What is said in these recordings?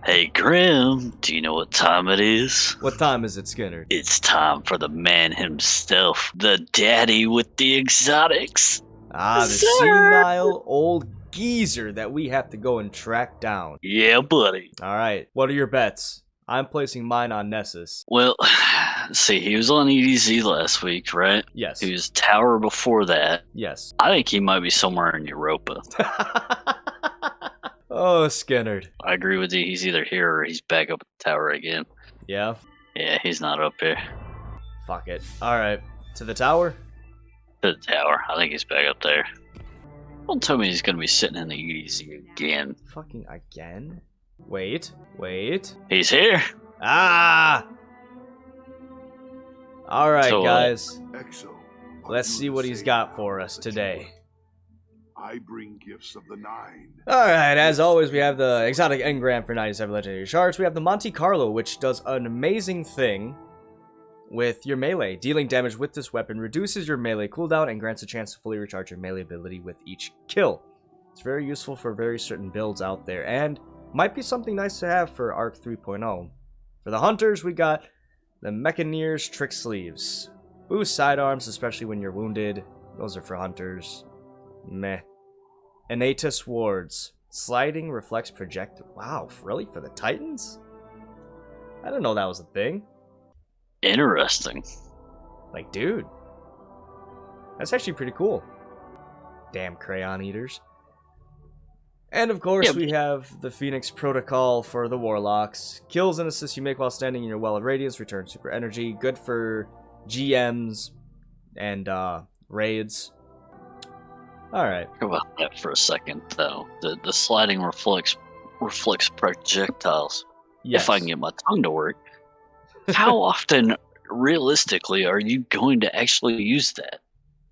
Hey Grim, do you know what time it is? What time is it, Skinner? It's time for the man himself, the daddy with the exotics. Ah, the Sir. senile old geezer that we have to go and track down. Yeah, buddy. Alright, what are your bets? I'm placing mine on Nessus. Well, see, he was on EDZ last week, right? Yes. He was Tower before that. Yes. I think he might be somewhere in Europa. Oh, Skinner. I agree with you. He's either here or he's back up at the tower again. Yeah? Yeah, he's not up here. Fuck it. Alright, to the tower? To the tower. I think he's back up there. Don't tell me he's gonna be sitting in the EDZ again. Fucking again? Wait. He's here. Ah! Alright, So, guys. Exo, Let's see what he's got for us today. I bring gifts of the nine. Alright, as always, we have the exotic engram for 97 legendary shards. We have the Monte Carlo, which does an amazing thing with your melee. Dealing damage with this weapon reduces your melee cooldown and grants a chance to fully recharge your melee ability with each kill. It's very useful for very certain builds out there, and might be something nice to have for Arc 3.0. For the hunters, we got the Mechaneer's Trick Sleeves. Boost sidearms, especially when you're wounded. Those are for hunters. Meh. Innatus Wards. Sliding reflects project. Wow, really? For the Titans? I didn't know that was a thing. Interesting. Like, dude. That's actually pretty cool. Damn crayon eaters. And of course, we have the Phoenix Protocol for the Warlocks. Kills and assists you make while standing in your Well of Radiance return super energy. Good for GMs and raids. Alright. Think about that for a second, though. The sliding reflects projectiles. Yes. If I can get my tongue to work. How often, realistically, are you going to actually use that?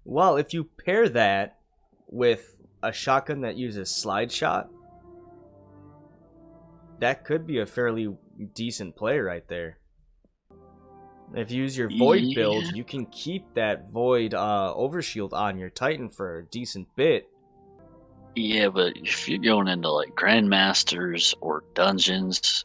Well, if you pair that with a shotgun that uses slide shot, that could be a fairly decent play right there. If you use your Void build, you can keep that Void overshield on your Titan for a decent bit. Yeah, but if you're going into like Grandmasters or dungeons,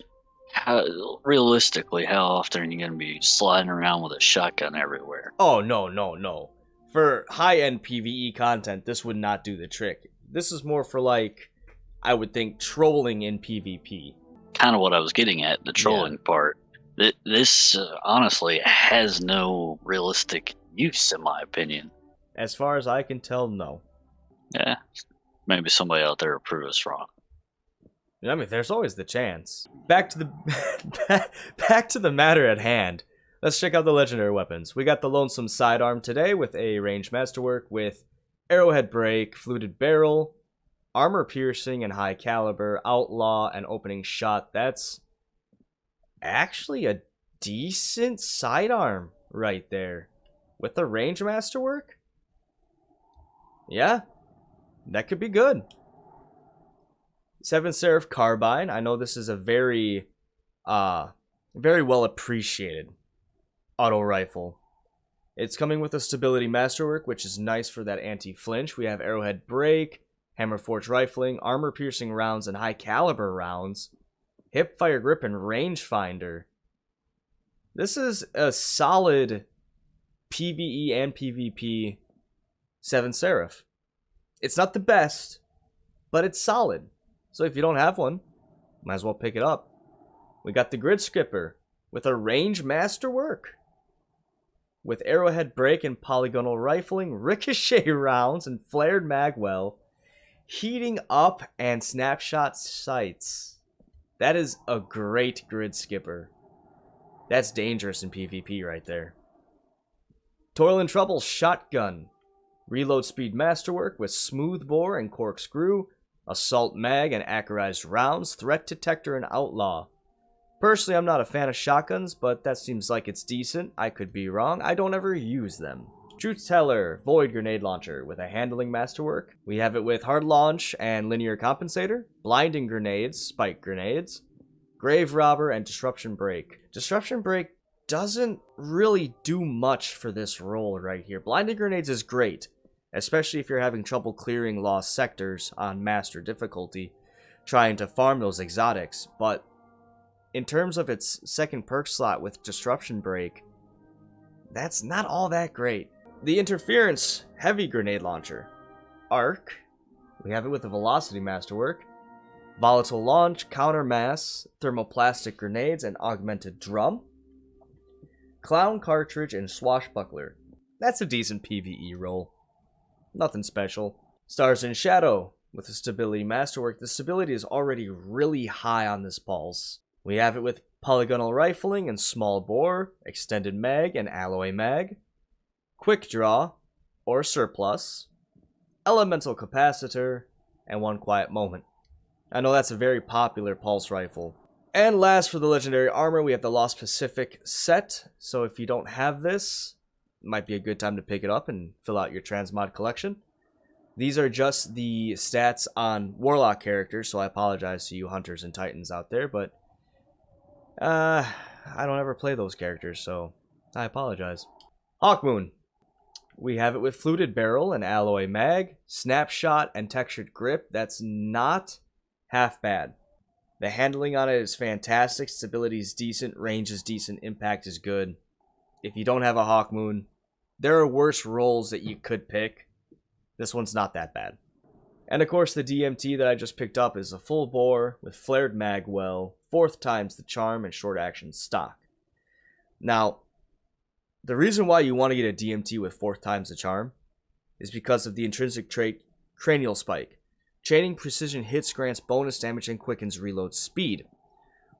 realistically, how often are you going to be sliding around with a shotgun everywhere? Oh, no. For high-end PvE content, this would not do the trick. This is more for, like, I would think, trolling in PvP. Kind of what I was getting at, the trolling part. This, honestly, has no realistic use, in my opinion. As far as I can tell, no. Yeah, maybe somebody out there will prove us wrong. I mean, there's always the chance. Back to the matter at hand. Let's check out the legendary weapons. We got the Lonesome Sidearm today with a ranged masterwork with Arrowhead Break, Fluted Barrel, Armor Piercing and High Caliber, Outlaw, and Opening Shot. That's actually a decent sidearm right there. With the ranged masterwork? Yeah, that could be good. 7 Serif Carbine. I know this is a very well appreciated auto rifle. It's coming with a stability masterwork, which is nice for that anti-flinch. We have Arrowhead Break, Hammer Forge Rifling, Armor Piercing rounds, and High Caliber rounds. Hip Fire Grip and Rangefinder. This is a solid PvE and PvP 7 Serif. It's not the best, but it's solid. So if you don't have one, might as well pick it up. We got the Grid Skipper with a range masterwork. With Arrowhead Break and Polygonal Rifling, Ricochet rounds and Flared Magwell, Heating Up and Snapshot Sights. That is a great Grid Skipper. That's dangerous in PvP right there. Toil and Trouble Shotgun. Reload Speed Masterwork with Smooth Bore and Corkscrew, Assault Mag and Accurized Rounds, Threat Detector and Outlaw. Personally, I'm not a fan of shotguns, but that seems like it's decent. I could be wrong. I don't ever use them. Truth Teller, Void Grenade Launcher with a Handling Masterwork. We have it with Hard Launch and Linear Compensator, Blinding Grenades, Spike Grenades, Grave Robber, and Disruption Break. Disruption Break doesn't really do much for this role right here. Blinding Grenades is great, especially if you're having trouble clearing lost sectors on Master difficulty, trying to farm those exotics, but in terms of its second perk slot with Disruption Break, that's not all that great. The Interference Heavy Grenade Launcher. Arc. We have it with the Velocity Masterwork. Volatile Launch, Counter Mass, Thermoplastic Grenades, and Augmented Drum. Clown Cartridge and Swashbuckler. That's a decent PvE roll. Nothing special. Stars in Shadow. With the Stability Masterwork, the stability is already really high on this pulse. We have it with Polygonal Rifling and Small Bore, Extended Mag and Alloy Mag, Quick Draw or Surplus, Elemental Capacitor, and One Quiet Moment. I know that's a very popular pulse rifle. And last, for the Legendary Armor, we have the Lost Pacific set. So if you don't have this, it might be a good time to pick it up and fill out your transmod collection. These are just the stats on Warlock characters, so I apologize to you Hunters and Titans out there, but I don't ever play those characters, so I apologize. Hawkmoon. We have it with Fluted Barrel and Alloy Mag, Snapshot, and Textured Grip. That's not half bad. The handling on it is fantastic, stability is decent, range is decent, impact is good. If you don't have a Hawkmoon, there are worse rolls that you could pick. This one's not that bad. And of course the DMT that I just picked up is a full bore with flared mag well, 4th times the charm, and short action stock. Now, the reason why you want to get a DMT with 4th times the charm is because of the intrinsic trait Cranial Spike. Chaining precision hits grants bonus damage and quickens reload speed.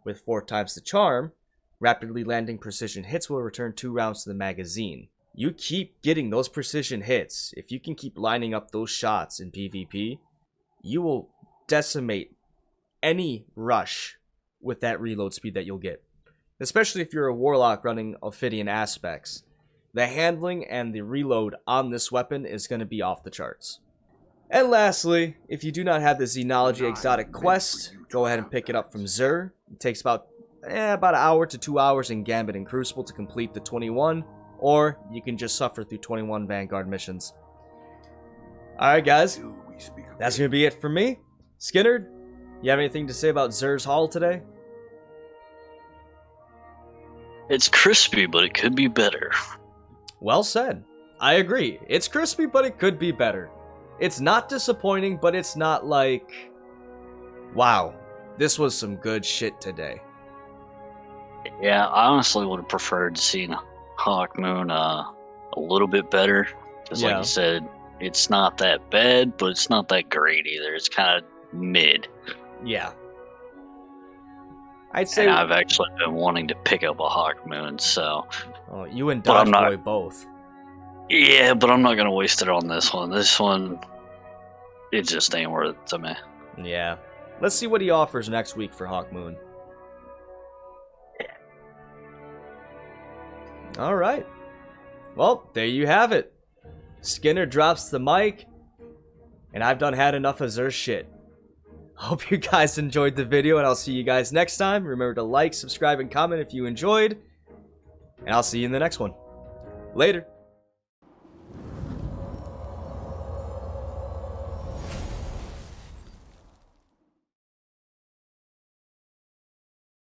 With 4 times the charm, rapidly landing precision hits will return 2 rounds to the magazine. You keep getting those precision hits. If you can keep lining up those shots in PvP, you will decimate any rush with that reload speed that you'll get. Especially if you're a Warlock running Ophidian aspects. The handling and the reload on this weapon is going to be off the charts. And lastly, if you do not have the Xenology Exotic Quest, go ahead and pick it up from Xur. It takes about an hour to 2 hours in Gambit and Crucible to complete the 21. Or you can just suffer through 21 Vanguard missions. Alright guys, that's going to be it for me. Skinnerd, you have anything to say about Xur's haul today? It's crispy, but it could be better. Well said. I agree. It's crispy, but it could be better. It's not disappointing, but it's not like, wow, this was some good shit today. Yeah, I honestly would have preferred to see Hawkmoon a little bit better. Because like you said, it's not that bad, but it's not that great either. It's kind of mid. Yeah. I'd say... And I've actually been wanting to pick up a Hawkmoon, so... Oh, you and Dodge Boy both. Yeah, but I'm not going to waste it on this one. This one, it just ain't worth it to me. Yeah. Let's see what he offers next week for Hawkmoon. Alright. Well, there you have it. Skinner drops the mic, and I've done had enough of Xur's shit. Hope you guys enjoyed the video, and I'll see you guys next time. Remember to like, subscribe, and comment if you enjoyed, and I'll see you in the next one. Later.